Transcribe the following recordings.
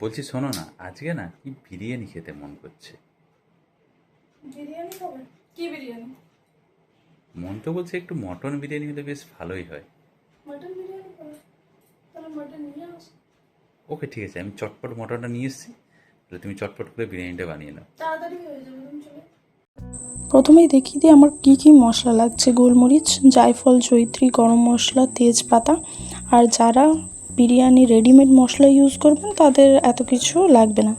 বলছি শোনো না, আজকে না কি বিরিয়ানি খেতে মন করছে। বিরিয়ানি খাবে? কি বিরিয়ানি? মন তো বলছে একটু মটন বিরিয়ানি হলে বেশ ভালোই হয়। মটন বিরিয়ানি খাবে? তাহলে মটন নিয়ে আসো। ওকে ঠিক আছে, আমি চটপট মটনটা নিয়ে এসেছি, তাহলে তুমি চটপট করে বিরিয়ানিটা বানিয়ে নাও। তাড়াতাড়ি হয়ে যাবে, তুমি চলে। প্রথমেই দেখিয়ে দিই আমার কি কি মশলা লাগছে। গোলমরিচ, জায়ফল, জয়িত্রী, গরম মশলা, তেজপাতা। আর যারা বিরিয়ানি রেডিমেড মশলা ইউজ করবেন তাদের এত কিছু লাগবে না।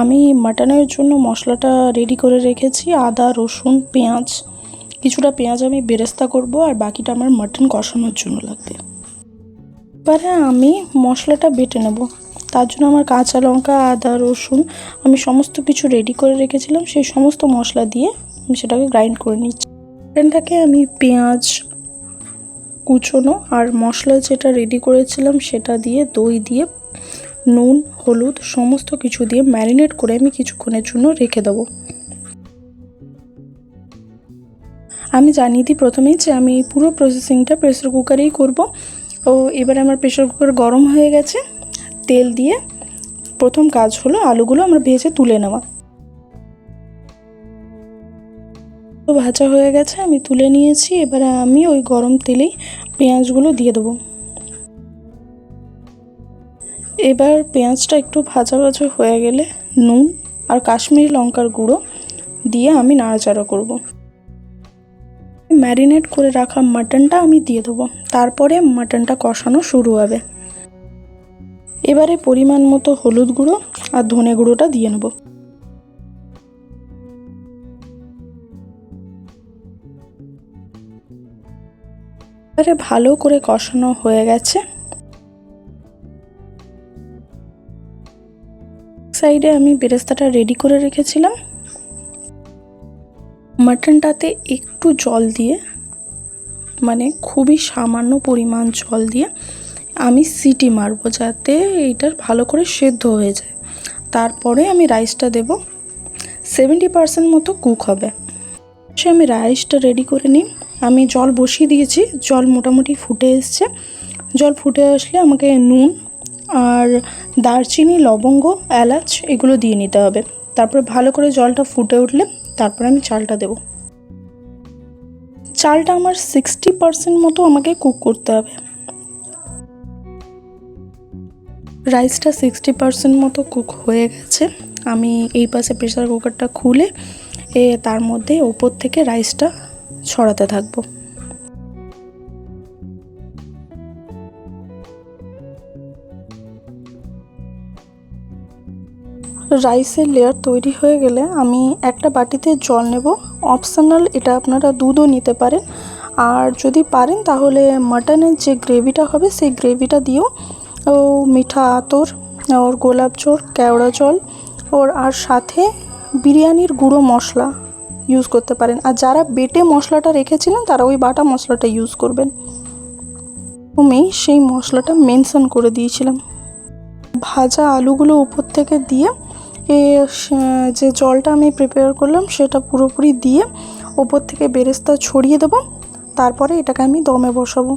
আমি মাটনের জন্য মশলাটা রেডি করে রেখেছি। আদা, রসুন, পেঁয়াজ, কিছুটা পেঁয়াজ আমি বেরেস্তা করব, আর বাকিটা আমার মাটন কষানোর জন্য লাগবে। এবারে আমি মশলাটা বেটে নেব। তার জন্য আমার কাঁচা লঙ্কা, আদা, রসুন আমি সমস্ত কিছু রেডি করে রেখেছিলাম, সেই সমস্ত মশলা দিয়ে আমি সেটাকে গ্রাইন্ড করে নিচ্ছি। গ্রাইন্ডটাকে আমি পেঁয়াজ কুচোনো আর মশলা যেটা রেডি করেছিলাম সেটা দিয়ে, দই দিয়ে, নুন, হলুদ সমস্ত কিছু দিয়ে ম্যারিনেট করে আমি কিছুক্ষণের জন্য রেখে দেবো। আমি জানিয়ে দিই প্রথমেই যে আমি পুরো প্রসেসিংটা প্রেসার কুকারেই করব। ও এবারে আমার প্রেসার কুকার গরম হয়ে গেছে। তেল দিয়ে প্রথম কাজ হলো আলুগুলো আমরা ভেজে তুলে নেওয়া। তো ভাজা হয়ে গেছে, আমি তুলে নিয়েছি। এবারে আমি ওই গরম তেলেই পেঁয়াজগুলো দিয়ে দেবো। এবার পেঁয়াজটা একটু ভাজা ভাজা হয়ে গেলে নুন আর কাশ্মীরি লঙ্কার গুঁড়ো দিয়ে আমি নাড়াচাড়া করব। ম্যারিনেট করে রাখা মাটনটা আমি দিয়ে দেবো, তারপরে মাটনটা কষানো শুরু হবে। এবারে পরিমাণ মতো হলুদ গুঁড়ো আর ধনে গুঁড়োটা দিয়ে নেব। এবারে ভালো করে কষানো হয়ে গেছে। সাইডে আমি বেরেস্তাটা রেডি করে রেখেছিলাম। মাটনটাতে একটু জল দিয়ে, মানে খুবই সামান্য পরিমাণ জল দিয়ে আমি সিটি মারবো, যাতে এইটার ভালো করে সেদ্ধ হয়ে যায়। তারপরে আমি রাইসটা দেব। 70% মতো কুক হবে। সে আমি রাইসটা রেডি করে নিই। আমি জল বসিয়ে দিয়েছি, জল মোটামুটি ফুটে এসছে। জল ফুটে আসলে আমাকে নুন আর দারচিনি, লবঙ্গ, এলাচ এগুলো দিয়ে নিতে হবে। তারপরে ভালো করে জলটা ফুটে উঠলে তারপরে আমি চালটা দেব। চালটা আমার 60% মতো আমাকে কুক করতে হবে। রাইসটা 60% মতো কুক হয়ে গেছে। আমি এই পাশে প্রেসার কুকারটা খুলে তার মধ্যে ওপর থেকে রাইসটা ছড়াতে থাকবো। রাইসের লেয়ার তৈরি হয়ে গেলে আমি একটা বাটিতে জল নেব। অপশনাল, এটা আপনারা দুধও নিতে পারেন। আর যদি পারেন তাহলে মাটনের যে গ্রেভিটা হবে সেই গ্রেভিটা দিয়েও ও মিঠা আতর ওর গোলাপ জল, কেওড়া জল ওর আর সাথে বিরিয়ানির গুঁড়ো মশলা ইউজ করতে পারেন। আর যারা বেটে মশলাটা রেখেছিলেন তারা ওই বাটা মশলাটা ইউজ করবেন। আমি সেই মশলাটা মেনশন করে দিয়েছিলাম। ভাজা আলুগুলো উপর থেকে দিয়ে যে জলটা আমি প্রিপেয়ার করলাম সেটা পুরোপুরি দিয়ে ওপর থেকে বেরেস্তা ছড়িয়ে দেবো। তারপরে এটাকে আমি দমে বসাবো।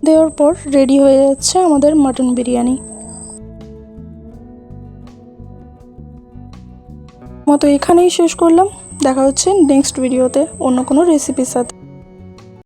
দেওয়ার পর রেডি হয়ে যাচ্ছে আমাদের মাটন বিরিয়ানি। মতো এখানেই শেষ করলাম। দেখা হচ্ছে নেক্সট ভিডিওতে অন্য কোনো রেসিপির সাথে।